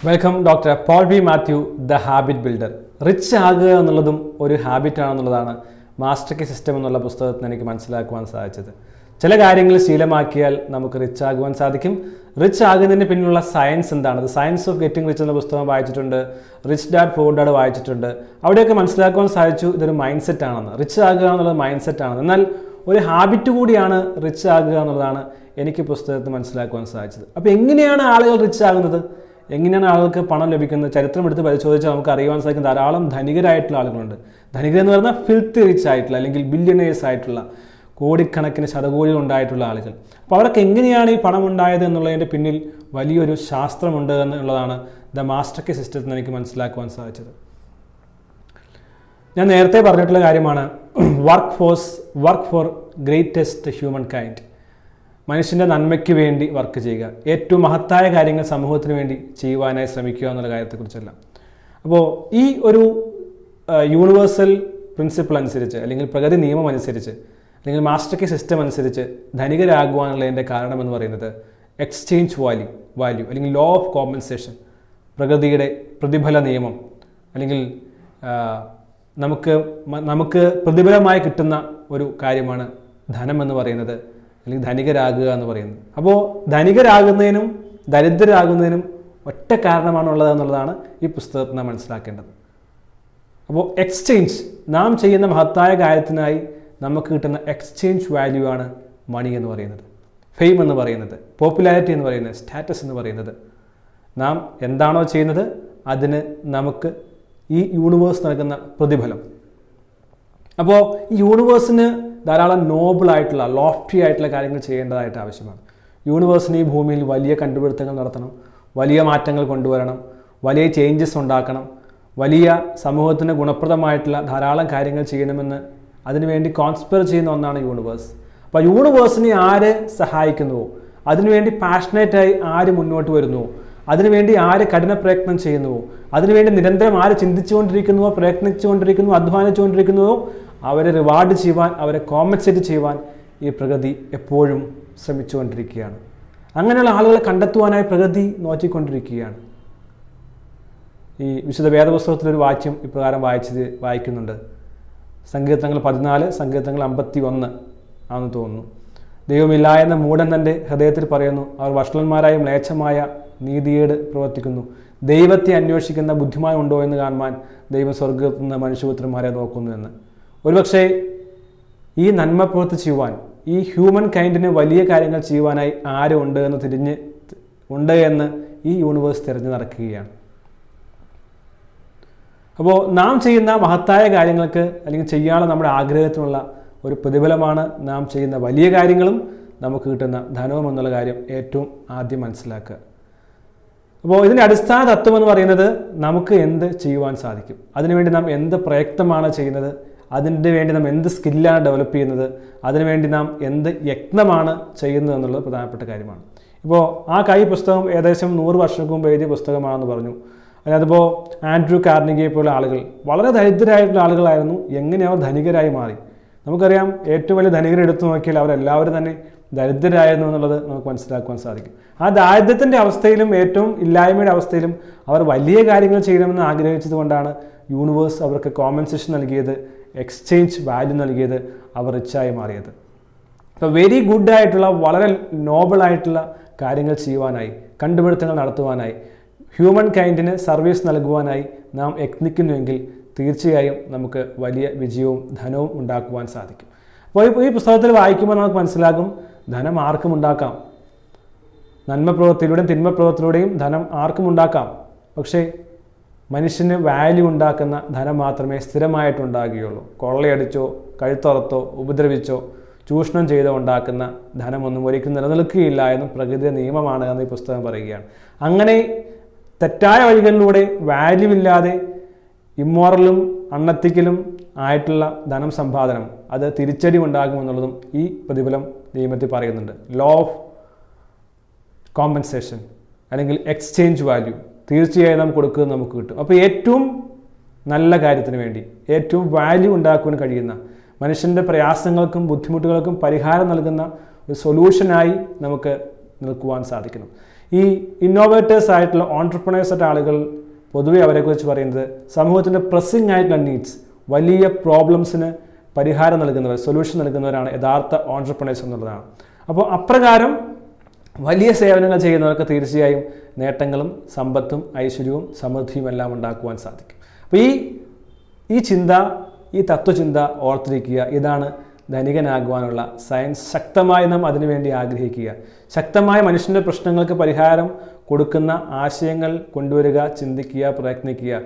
Welcome doctor Paul B Mathew, the habit builder. Rich ആകുക എന്നുള്ളതും ഒരു ഹാബിറ്റ് ആണെന്നുള്ളതാണ് മാസ്റ്റർ കീ സിസ്റ്റം എന്നുള്ള പുസ്തകത്തിൽ എനിക്ക് മനസ്സിലാക്കുവാൻ സാധിച്ചത്. ചില കാര്യങ്ങൾ ശീലമാക്കിയാൽ നമുക്ക് റിച്ച് ആകുവാൻ സാധിക്കും. റിച്ച് ആകുന്നതിന് പിന്നിലുള്ള സയൻസ് എന്താണ്? The science of getting rich എന്ന പുസ്തകം വായിച്ചിട്ടുണ്ട്, റിച്ച് ഡാഡ് പൂർ ഡാഡ് വായിച്ചിട്ടുണ്ട്. അവിടെയൊക്കെ മനസ്സിലാക്കുവാൻ സാധിച്ചു ഇതൊരു മൈൻഡ് സെറ്റ് ആണെന്ന്. റിച്ച് ആകുക എന്നുള്ളത് മൈൻഡ് സെറ്റ് ആണ്, എന്നാൽ ഒരു ഹാബിറ്റ് കൂടിയാണ് റിച്ച് ആകുക എന്നുള്ളതാണ് എനിക്ക് പുസ്തകത്തിൽ മനസ്സിലാക്കുവാൻ സാധിച്ചത്. അപ്പോൾ എങ്ങനെയാണ് ആളുകൾ റിച്ച് ആകുന്നത്? എങ്ങനെയാണ് ആളുകൾക്ക് പണം ലഭിക്കുന്നത്? ചരിത്രം എടുത്ത് പരിശോധിച്ചാൽ നമുക്ക് അറിയുവാൻ സാധിക്കും ധാരാളം ധനികരായിട്ടുള്ള ആളുകളുണ്ട്. ധനികരെന്ന് പറഞ്ഞാൽ ഫിൽത്തി റിച്ച് ആയിട്ടുള്ള അല്ലെങ്കിൽ ബില്യണേഴ്സ് ആയിട്ടുള്ള കോടിക്കണക്കിന് ശതകോടികൾ ഉണ്ടായിട്ടുള്ള ആളുകൾ. അപ്പോൾ അവർക്ക് എങ്ങനെയാണ് ഈ പണം ഉണ്ടായത് എന്നുള്ളതിൻ്റെ പിന്നിൽ വലിയൊരു ശാസ്ത്രമുണ്ട് എന്നുള്ളതാണ് ദ മാസ്റ്റർ കീ സിസ്റ്റത്തിൽ നിന്ന് എനിക്ക് മനസ്സിലാക്കുവാൻ സാധിച്ചത്. ഞാൻ നേരത്തെ പറഞ്ഞിട്ടുള്ള കാര്യമാണ് work for greatest human kind. മനുഷ്യൻ്റെ നന്മയ്ക്ക് വേണ്ടി വർക്ക് ചെയ്യുക, ഏറ്റവും മഹത്തായ കാര്യങ്ങൾ സമൂഹത്തിന് വേണ്ടി ചെയ്യുവാനായി ശ്രമിക്കുക എന്നുള്ള കാര്യത്തെക്കുറിച്ചല്ല. അപ്പോൾ ഈ ഒരു യൂണിവേഴ്സൽ പ്രിൻസിപ്പിൾ അനുസരിച്ച് അല്ലെങ്കിൽ പ്രകൃതി നിയമം അനുസരിച്ച് അല്ലെങ്കിൽ മാസ്റ്റർ കീ സിസ്റ്റം അനുസരിച്ച് ധനികരാകുവാനുള്ളതിൻ്റെ കാരണമെന്ന് പറയുന്നത് എക്സ്ചേഞ്ച് വാല്യൂ അല്ലെങ്കിൽ ലോ ഓഫ് കോമ്പൻസേഷൻ, പ്രകൃതിയുടെ പ്രതിഫല നിയമം, അല്ലെങ്കിൽ നമുക്ക് പ്രതിഫലമായി കിട്ടുന്ന ഒരു കാര്യമാണ് ധനം എന്ന് പറയുന്നത്, അല്ലെങ്കിൽ ധനികരാകുക എന്ന് പറയുന്നത്. അപ്പോൾ ധനികരാകുന്നതിനും ദരിദ്രരാകുന്നതിനും ഒറ്റ കാരണമാണുള്ളത് എന്നുള്ളതാണ് ഈ പുസ്തകത്തിൽ നാം മനസ്സിലാക്കേണ്ടത്. അപ്പോൾ എക്സ്ചേഞ്ച്, നാം ചെയ്യുന്ന മഹത്തായ കാര്യത്തിനായി നമുക്ക് കിട്ടുന്ന എക്സ്ചേഞ്ച് വാല്യൂ ആണ് മണി എന്ന് പറയുന്നത്, ഫെയിം എന്ന് പറയുന്നത്, പോപ്പുലാരിറ്റി എന്ന് പറയുന്നത്, സ്റ്റാറ്റസ് എന്ന് പറയുന്നത്. നാം എന്താണോ ചെയ്യുന്നത് അതിന് നമുക്ക് ഈ യൂണിവേഴ്സ് നൽകുന്ന പ്രതിഫലം. അപ്പോൾ ഈ യൂണിവേഴ്സിന് ധാരാളം നോബിളായിട്ടുള്ള ലോഫ്റ്റി ആയിട്ടുള്ള കാര്യങ്ങൾ ചെയ്യേണ്ടതായിട്ട് ആവശ്യമാണ്. യൂണിവേഴ്സിന് ഈ ഭൂമിയിൽ വലിയ കണ്ടുപിടുത്തങ്ങൾ നടത്തണം, വലിയ മാറ്റങ്ങൾ കൊണ്ടുവരണം, വലിയ ചേഞ്ചസ് ഉണ്ടാക്കണം, വലിയ സമൂഹത്തിന് ഗുണപ്രദമായിട്ടുള്ള ധാരാളം കാര്യങ്ങൾ ചെയ്യണമെന്ന് അതിനുവേണ്ടി കോൺസ്പയർ ചെയ്യുന്ന ഒന്നാണ് യൂണിവേഴ്സ്. അപ്പോൾ യൂണിവേഴ്സിനെ ആര് സഹായിക്കുന്നുവോ, അതിനുവേണ്ടി പാഷനേറ്റായി ആര് മുന്നോട്ട് വരുന്നുവോ, അതിനുവേണ്ടി ആര് കഠിന പ്രയത്നം ചെയ്യുന്നുവോ, അതിനുവേണ്ടി നിരന്തരം ആര് ചിന്തിച്ചുകൊണ്ടിരിക്കുന്നുവോ, പ്രയത്നിച്ചുകൊണ്ടിരിക്കുന്നുവോ, അധ്വാനിച്ചുകൊണ്ടിരിക്കുന്നുവോ, അവരെ റിവാർഡ് ചെയ്യുവാൻ, അവരെ കോമ്പൻസേറ്റ് ചെയ്യുവാൻ ഈ പ്രകൃതി എപ്പോഴും ശ്രമിച്ചുകൊണ്ടിരിക്കുകയാണ്. അങ്ങനെയുള്ള ആളുകളെ കണ്ടെത്തുവാനായി പ്രകൃതി നോക്കിക്കൊണ്ടിരിക്കുകയാണ്. ഈ വിശുദ്ധ വേദപുസ്തകത്തിലൊരു വാക്യം ഇപ്രകാരം വായിക്കുന്നുണ്ട്. സങ്കീർത്തനങ്ങൾ 14, സങ്കീർത്തനങ്ങൾ 51 ആണെന്ന് തോന്നുന്നു. ദൈവമില്ല എന്ന മൂഢൻ തൻ്റെ ഹൃദയത്തിൽ പറയുന്നു, അവർ വഷളന്മാരായി മ്ലേച്ഛമായ നീതിയേട് പ്രവർത്തിക്കുന്നു. ദൈവത്തെ അന്വേഷിക്കുന്ന ബുദ്ധിമാൻ ഉണ്ടോ എന്ന് കാണുവാൻ ദൈവം സ്വർഗ്ഗത്തിൽ നിന്ന് മനുഷ്യപുത്രന്മാരെ നോക്കുന്നു എന്ന്. ഒരുപക്ഷെ ഈ നന്മ പ്രവൃത്തി ചെയ്യുവാൻ, ഈ ഹ്യൂമൻ കൈൻഡിന് വലിയ കാര്യങ്ങൾ ചെയ്യുവാനായി ആരും ഉണ്ട് എന്ന് ഈ യൂണിവേഴ്സ് തിരഞ്ഞു നടക്കുകയാണ്. അപ്പോൾ നാം ചെയ്യുന്ന മഹത്തായ കാര്യങ്ങൾക്ക് അല്ലെങ്കിൽ ചെയ്യാനുള്ള നമ്മുടെ ആഗ്രഹത്തിനുള്ള ഒരു പ്രതിഫലമാണ് നാം ചെയ്യുന്ന വലിയ കാര്യങ്ങളും നമുക്ക് കിട്ടുന്ന ധനവും എന്നുള്ള കാര്യം ഏറ്റവും ആദ്യം മനസ്സിലാക്കുക. അപ്പോൾ ഇതിൻ്റെ അടിസ്ഥാന തത്വം എന്ന് പറയുന്നത് നമുക്ക് എന്ത് ചെയ്യുവാൻ സാധിക്കും, അതിനുവേണ്ടി നാം എന്ത് പ്രയത്നമാണ് ചെയ്യുന്നത്, അതിന് വേണ്ടി നാം എന്ത് സ്കില്ലാണ് ഡെവലപ്പ് ചെയ്യുന്നത്, അതിനുവേണ്ടി നാം എന്ത് യത്നമാണ് ചെയ്യുന്നത് എന്നുള്ളത് പ്രധാനപ്പെട്ട കാര്യമാണ്. ഇപ്പോൾ ഈ പുസ്തകം ഏകദേശം 100 വർഷങ്ങൾക്ക് മുമ്പ് എഴുതിയ പുസ്തകമാണെന്ന് പറഞ്ഞു. അതിനകത്തിപ്പോൾ ആൻഡ്രൂ കാർണിഗിയെ പോലുള്ള ആളുകൾ വളരെ ദരിദ്രരായിട്ടുള്ള ആളുകളായിരുന്നു, എങ്ങനെ അവർ ധനികരായി മാറി. നമുക്കറിയാം, ഏറ്റവും വലിയ ധനികരെ എടുത്തു നോക്കിയാൽ അവരെല്ലാവരും തന്നെ ദരിദ്രരായിരുന്നു എന്നുള്ളത് നമുക്ക് മനസ്സിലാക്കുവാൻ സാധിക്കും. ആ ദാരിദ്ര്യത്തിൻ്റെ അവസ്ഥയിലും ഏറ്റവും ഇല്ലായ്മയുടെ അവസ്ഥയിലും അവർ വലിയ കാര്യങ്ങൾ ചെയ്യണമെന്ന് ആഗ്രഹിച്ചത് കൊണ്ടാണ് യൂണിവേഴ്സ് അവർക്ക് കോമ്പൻസേഷൻ നൽകിയത്, എക്സ്ചേഞ്ച് വാല്യൂ നൽകിയത്, അവർ റിച്ചായി മാറിയത്. അപ്പോൾ വെരി ഗുഡായിട്ടുള്ള വളരെ നോബിളായിട്ടുള്ള കാര്യങ്ങൾ ചെയ്യുവാനായി, കണ്ടുപിടുത്തങ്ങൾ നടത്തുവാനായി, ഹ്യൂമൻ കൈൻഡിന് സർവീസ് നൽകുവാനായി നാം യത്നിക്കുന്നുവെങ്കിൽ തീർച്ചയായും നമുക്ക് വലിയ വിജയവും ധനവും ഉണ്ടാക്കുവാൻ സാധിക്കും. അപ്പോൾ ഈ പുസ്തകത്തിൽ വായിക്കുമ്പോൾ നമുക്ക് മനസ്സിലാകും, ധനം ആർക്കും ഉണ്ടാക്കാം. നന്മ പ്രവൃത്തിയിലൂടെയും തിന്മ പ്രവൃത്തിയിലൂടെയും ധനം ആർക്കും ഉണ്ടാക്കാം. പക്ഷേ മനുഷ്യന് വാല്യൂ ഉണ്ടാക്കുന്ന ധനം മാത്രമേ സ്ഥിരമായിട്ടുണ്ടാകുകയുള്ളൂ. കൊള്ളയടിച്ചോ കഴുത്തുറത്തോ ഉപദ്രവിച്ചോ ചൂഷണം ചെയ്തോ ഉണ്ടാക്കുന്ന ധനമൊന്നും ഒരിക്കലും നിലനിൽക്കുകയില്ല എന്നും പ്രകൃതിയുടെ നിയമമാണ് എന്ന് ഈ പുസ്തകം പറയുകയാണ്. അങ്ങനെ തെറ്റായ വഴികളിലൂടെ വാല്യൂ ഇല്ലാതെ ഇമ്മോറലും അൺഎത്തിക്കലും ആയിട്ടുള്ള ധനം സമ്പാദനം അത് തിരിച്ചടി ഉണ്ടാകുമെന്നുള്ളതും ഈ പ്രതിഫലം നിയമത്തിൽ പറയുന്നുണ്ട്. ലോ ഓഫ് കോമ്പൻസേഷൻ അല്ലെങ്കിൽ എക്സ്ചേഞ്ച് വാല്യൂ തീർച്ചയായും നാം കൊടുക്കുന്നത് നമുക്ക് കിട്ടും. അപ്പോൾ ഏറ്റവും നല്ല കാര്യത്തിന് വേണ്ടി ഏറ്റവും വാല്യൂ ഉണ്ടാക്കുവാൻ കഴിയുന്ന, മനുഷ്യൻ്റെ പ്രയാസങ്ങൾക്കും ബുദ്ധിമുട്ടുകൾക്കും പരിഹാരം നൽകുന്ന ഒരു സൊല്യൂഷനായി നമുക്ക് നിൽക്കുവാൻ സാധിക്കണം. ഈ ഇന്നോവേറ്റേഴ്സ് ആയിട്ടുള്ള ഓൺട്രപ്രണേഴ്സ് ആയിട്ട് ആളുകൾ പൊതുവെ അവരെക്കുറിച്ച് പറയുന്നത് സമൂഹത്തിൻ്റെ പ്രസ്സിംഗ് ആയിട്ടുള്ള നീഡ്സ്, വലിയ പ്രോബ്ലംസിന് പരിഹാരം നൽകുന്നവർ, സൊല്യൂഷൻ നൽകുന്നവരാണ് യഥാർത്ഥ ഓൺട്രപ്രണേഴ്സ് എന്നുള്ളതാണ്. അപ്പോൾ അപ്രകാരം വലിയ സേവനങ്ങൾ ചെയ്യുന്നവർക്ക് തീർച്ചയായും നേട്ടങ്ങളും സമ്പത്തും ഐശ്വര്യവും സമൃദ്ധിയും എല്ലാം ഉണ്ടാക്കുവാൻ സാധിക്കും. അപ്പോൾ ഈ ചിന്ത, ഈ തത്വചിന്ത ഓർത്തിരിക്കുക. ഇതാണ് ധനികനാകുവാനുള്ള സയൻസ്. ശക്തമായി നാം അതിനുവേണ്ടി ആഗ്രഹിക്കുക. ശക്തമായ മനുഷ്യൻ്റെ പ്രശ്നങ്ങൾക്ക് പരിഹാരം കൊടുക്കുന്ന ആശയങ്ങൾ കൊണ്ടുവരിക, ചിന്തിക്കുക, പ്രയത്നിക്കുക.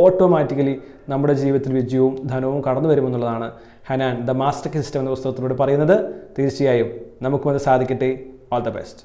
ഓട്ടോമാറ്റിക്കലി നമ്മുടെ ജീവിതത്തിൽ വിജയവും ധനവും കടന്നു വരുമെന്നുള്ളതാണ് ഹനാൻ ദ മാസ്റ്റർ കീ സിസ്റ്റം എന്ന പുസ്തകത്തിലൂടെ പറയുന്നത്. തീർച്ചയായും നമുക്കും അത് സാധിക്കട്ടെ. All the best.